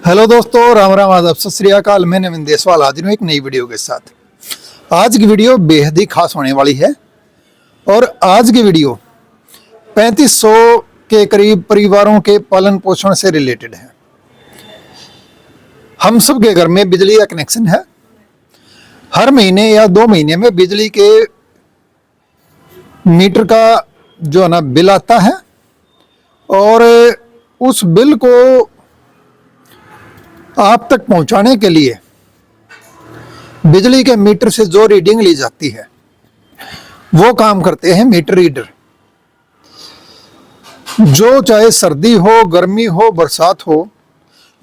Hello दोस्तों, राम राम, आदाब, सत श्री अकाल। मैं नवीन देसवाल हाजिर हूँ एक नई वीडियो के साथ। आज की वीडियो बेहद ही खास होने वाली है और आज की वीडियो 3500 के करीब परिवारों के पालन पोषण से रिलेटेड है। हम सब के घर में बिजली का कनेक्शन है। हर महीने या 2 महीने में बिजली के मीटर का जो है ना बिल आता है और उस बिल को आप तक पहुंचाने के लिए बिजली के मीटर से जो रीडिंग ली जाती है वो काम करते हैं मीटर रीडर। जो चाहे सर्दी हो, गर्मी हो, बरसात हो,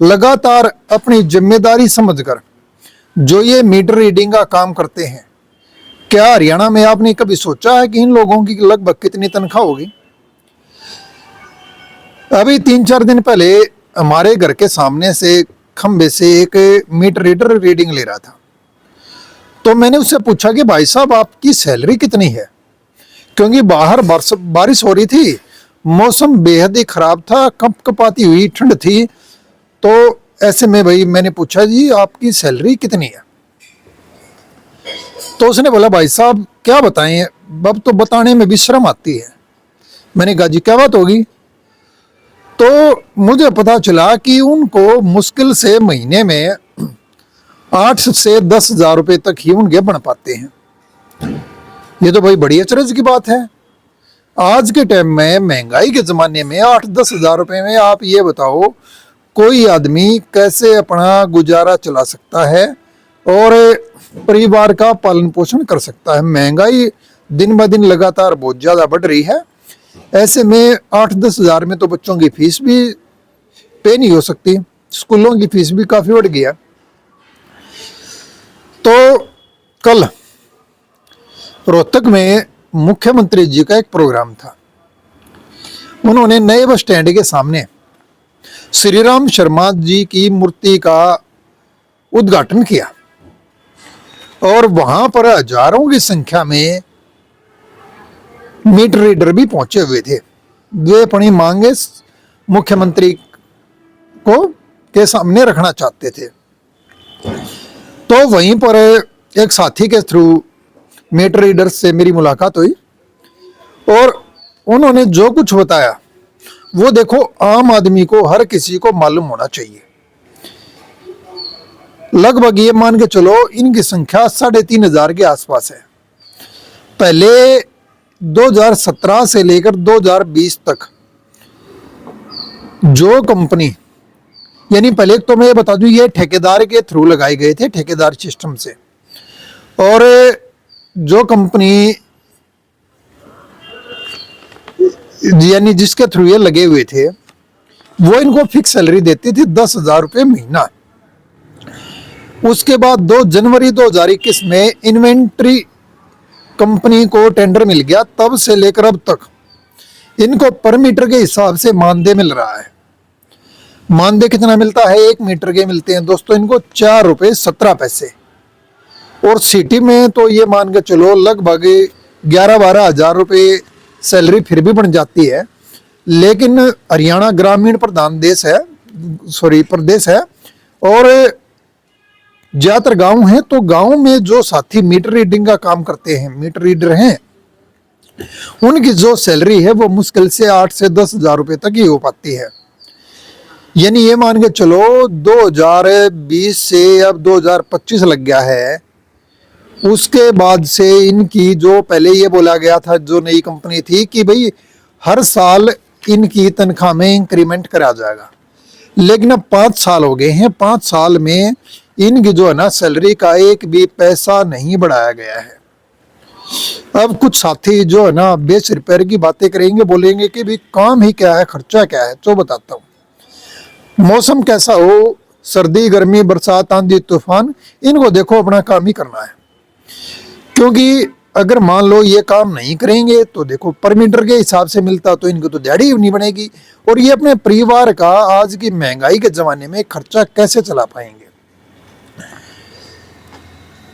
लगातार अपनी जिम्मेदारी समझकर जो ये मीटर रीडिंग का काम करते हैं। क्या हरियाणा में आपने कभी सोचा है कि इन लोगों की लगभग कितनी तनख्वाह होगी? अभी 3-4 दिन पहले हमारे घर के सामने से खंबे से एक मीटर रीडर रीडिंग ले रहा था, तो मैंने उससे पूछा कि भाई साहब आपकी सैलरी कितनी है? क्योंकि बाहर बारिश हो रही थी, मौसम बेहद ही खराब था, कपकपाती हुई ठंड थी। तो ऐसे में भाई मैंने पूछा जी आपकी सैलरी कितनी है? तो उसने बोला भाई साहब क्या बताएं, अब तो बताने में भी शर्म आती है। मैंने कहा जी क्या बात होगी? तो मुझे पता चला कि उनको मुश्किल से महीने में 8 से 10 हजार रुपये तक ही उनके बन पाते हैं। ये तो भाई बड़ी अचरज की बात है। आज के टाइम में महंगाई के ज़माने में 8-10 हजार रुपये में आप ये बताओ कोई आदमी कैसे अपना गुजारा चला सकता है और परिवार का पालन पोषण कर सकता है? महंगाई दिन ब दिन लगातार बहुत ज़्यादा बढ़ रही है। ऐसे में 8-10 हजार में तो बच्चों की फीस भी पे नहीं हो सकती, स्कूलों की फीस भी काफ़ी बढ़ गया। तो कल रोहतक में मुख्यमंत्री जी का एक प्रोग्राम था। उन्होंने नए बस स्टैंड के सामने श्री राम शर्मा जी की मूर्ति का उद्घाटन किया और वहां पर हजारों की संख्या में मीटर रीडर भी पहुंचे हुए थे। वे अपनी मांगे मुख्यमंत्री को के सामने रखना चाहते थे। तो वहीं पर एक साथी के थ्रू मीटर रीडर से मेरी मुलाकात हुई और उन्होंने जो कुछ बताया वो देखो आम आदमी को, हर किसी को मालूम होना चाहिए। लगभग ये मान के चलो इनकी संख्या 3500 के आसपास है। पहले 2017 से लेकर 2020 तक जो कंपनी, यानी पहले तो मैं ये बता दूं ये ठेकेदार के थ्रू लगाए गए थे, ठेकेदार सिस्टम से। और जो कंपनी यानी जिसके थ्रू ये लगे हुए थे वो इनको फिक्स सैलरी देती थी 10 हजार रुपये महीना। उसके बाद 2 जनवरी 2021 में इन्वेंट्री कंपनी को टेंडर मिल गया, तब से लेकर अब तक इनको पर मीटर के हिसाब से मानदेय मिल रहा है। मानदेय कितना मिलता है? 1 मीटर के मिलते हैं दोस्तों इनको 4 रुपये 17 पैसे। और सिटी में तो ये मान के चलो लगभग 11-12 हजार रुपये सैलरी फिर भी बन जाती है। लेकिन हरियाणा ग्रामीण प्रदेश है और ज्यादातर गांव हैं, तो गांव में जो साथी मीटर रीडिंग का काम करते हैं, मीटर रीडर हैं, उनकी जो सैलरी है वो मुश्किल से 8 से 10 हजार रुपये तक ही हो पाती है। यानी ये मान के चलो 2020 से अब 2025 लग गया है। उसके बाद से इनकी जो पहले ये बोला गया था, जो नई कंपनी थी कि भाई हर साल इनकी तनख्वाह में इंक्रीमेंट करा जाएगा, लेकिन अब 5 साल हो गए हैं। 5 साल में इनकी जो है ना सैलरी का एक भी पैसा नहीं बढ़ाया गया है। अब कुछ साथी जो है ना बेसिर पैर की बातें करेंगे, बोलेंगे कि भाई काम ही क्या है, खर्चा क्या है। तो बताता हूँ, मौसम कैसा हो, सर्दी, गर्मी, बरसात, आंधी, तूफान, इनको देखो अपना काम ही करना है। क्योंकि अगर मान लो ये काम नहीं करेंगे तो देखो पर मीटर के हिसाब से मिलता तो इनको तो दिहाड़ी नहीं बनेगी और ये अपने परिवार का आज की महंगाई के जमाने में खर्चा कैसे चला पाएंगे।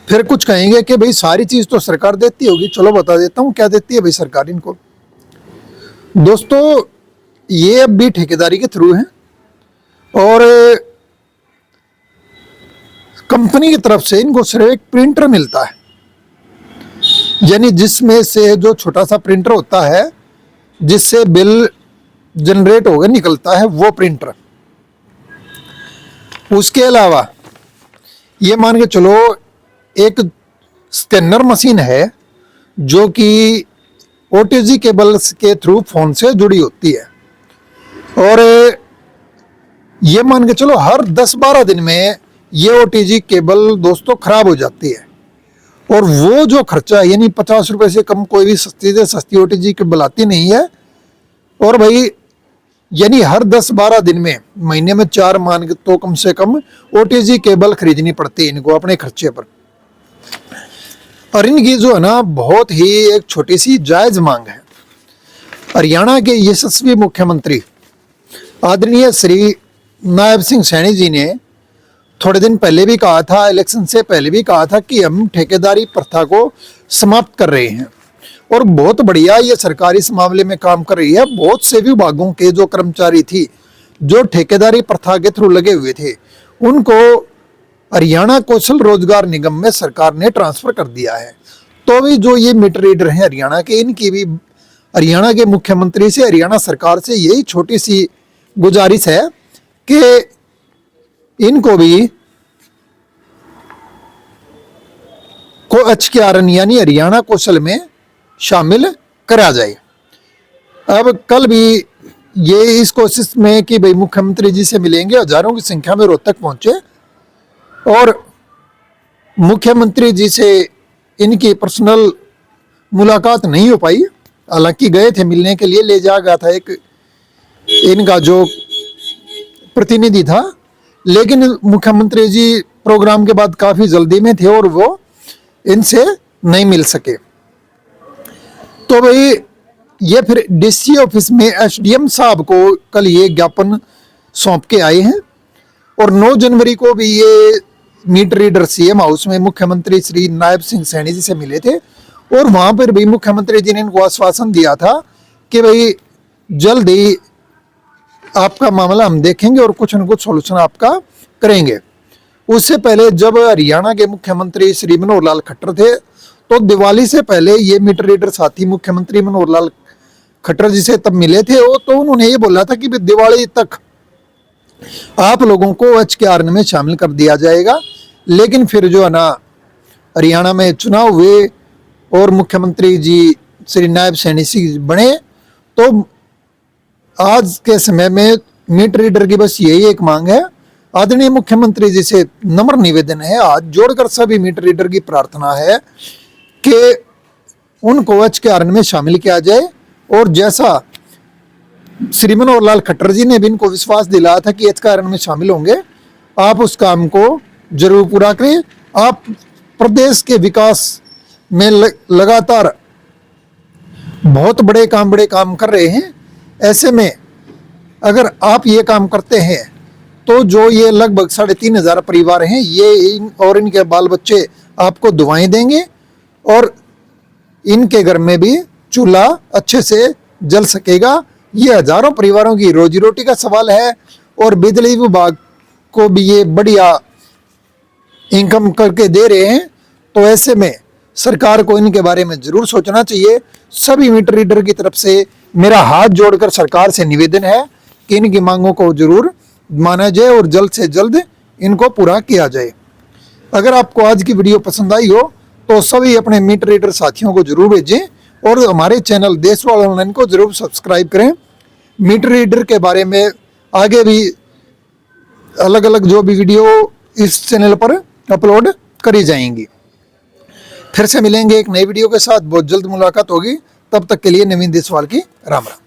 फिर कुछ कहेंगे कि भाई सारी चीज तो सरकार देती होगी। चलो बता देता हूँ क्या देती है भाई सरकार इनको। दोस्तों ये अब भी ठेकेदारी के थ्रू है और कंपनी की तरफ से इनको सिर्फ एक प्रिंटर मिलता है, यानी जिसमें से जो छोटा सा प्रिंटर होता है जिससे बिल जनरेट होकर निकलता है, वो प्रिंटर। उसके अलावा ये मान के चलो एक स्कैनर मशीन है जो कि ओटीजी केबल्स के थ्रू फोन से जुड़ी होती है, और ये मान के चलो हर 10-12 दिन में ये ओटीजी केबल दोस्तों खराब हो जाती है, और वो जो खर्चा है यानी 50 रुपए से कम कोई भी सस्ती से सस्ती ओटीजी केबल आती नहीं है। और भाई यानी हर 10-12 दिन में महीने में 4 मान के तो कम से कम ओटीजी केबल खरीदनी पड़ती है इनको अपने खर्चे पर। और इनकी जो है ना बहुत ही एक छोटी सी जायज मांग है। हरियाणा के यशस्वी मुख्यमंत्री आदरणीय श्री नायब सिंह सैनी जी ने थोड़े दिन पहले भी कहा था, इलेक्शन से पहले भी कहा था कि हम ठेकेदारी प्रथा को समाप्त कर रहे हैं, और बहुत बढ़िया ये सरकार इस मामले में काम कर रही है। बहुत से विभागों के जो कर्मचारी थी जो ठेकेदारी प्रथा के थ्रू लगे हुए थे, उनको हरियाणा कौशल रोजगार निगम में सरकार ने ट्रांसफर कर दिया है। तो भी जो ये मीटर रीडर हैं हरियाणा के, इनकी भी हरियाणा के मुख्यमंत्री से, हरियाणा सरकार से यही छोटी सी गुजारिश है कि इनको भी HKRN यानी हरियाणा कौशल में शामिल करा जाए। अब कल भी ये इस कोशिश में कि भाई मुख्यमंत्री जी से मिलेंगे, हजारों की संख्या में रोहतक पहुंचे, और मुख्यमंत्री जी से इनकी पर्सनल मुलाकात नहीं हो पाई। हालांकि गए थे मिलने के लिए, ले जा गया था एक इनका जो प्रतिनिधि था, लेकिन मुख्यमंत्री जी प्रोग्राम के बाद काफी जल्दी में थे और वो इनसे नहीं मिल सके। तो भाई ये फिर डीसी ऑफिस में एसडीएम साहब को कल ये ज्ञापन सौंप के आए हैं, और 9 जनवरी को भी ये मीटर रीडर सीएम हाउस में मुख्यमंत्री श्री नायब सिंह सैनी जी से मिले थे, और वहां पर भी मुख्यमंत्री जी ने इनको आश्वासन दिया था कि भाई जल्द ही आपका मामला हम देखेंगे और कुछ न कुछ सोल्यूशन आपका करेंगे। उससे पहले जब हरियाणा के मुख्यमंत्री श्री मनोहर लाल खट्टर थे, तो दिवाली से पहले ये मीटर रीडर साथी मुख्यमंत्री मनोहर लाल खट्टर जी से तब मिले थे, तो उन्होंने ये बोला था कि दिवाली तक आप लोगों को HKRN में शामिल कर दिया जाएगा। लेकिन फिर जो है ना हरियाणा में चुनाव हुए और मुख्यमंत्री जी श्री नायब सैनी सिंह बने, तो आज के समय में मीटर रीडर की बस यही एक मांग है। आदरणीय मुख्यमंत्री जी से नम्र निवेदन है, हाथ जोड़कर सभी मीटर रीडर की प्रार्थना है कि उनको HKRN में शामिल किया जाए, और जैसा श्री मनोहर लाल खट्टर जी ने भी इनको विश्वास दिलाया था कि HKRN में शामिल होंगे, आप उस काम को जरूर पूरा करें। आप प्रदेश के विकास में लगातार बहुत बड़े काम कर रहे हैं। ऐसे में अगर आप ये काम करते हैं तो जो ये लगभग 3,500 परिवार हैं, ये और इनके बाल बच्चे आपको दुआएं देंगे, और इनके घर में भी चूल्हा अच्छे से जल सकेगा। ये हजारों परिवारों की रोजी रोटी का सवाल है, और बिजली विभाग को भी ये बढ़िया इनकम करके दे रहे हैं। तो ऐसे में सरकार को इनके बारे में जरूर सोचना चाहिए। सभी मीटर रीडर की तरफ से मेरा हाथ जोड़कर सरकार से निवेदन है कि इनकी मांगों को जरूर माना जाए और जल्द से जल्द इनको पूरा किया जाए। अगर आपको आज की वीडियो पसंद आई हो तो सभी अपने मीटर रीडर साथियों को जरूर भेजें, और हमारे चैनल देशवाल ऑनलाइन को जरूर सब्सक्राइब करें। मीटर रीडर के बारे में आगे भी अलग अलग जो भी वीडियो इस चैनल पर अपलोड करी जाएंगी। फिर से मिलेंगे एक नई वीडियो के साथ, बहुत जल्द मुलाकात होगी। तब तक के लिए नवीन देशवाल की राम राम।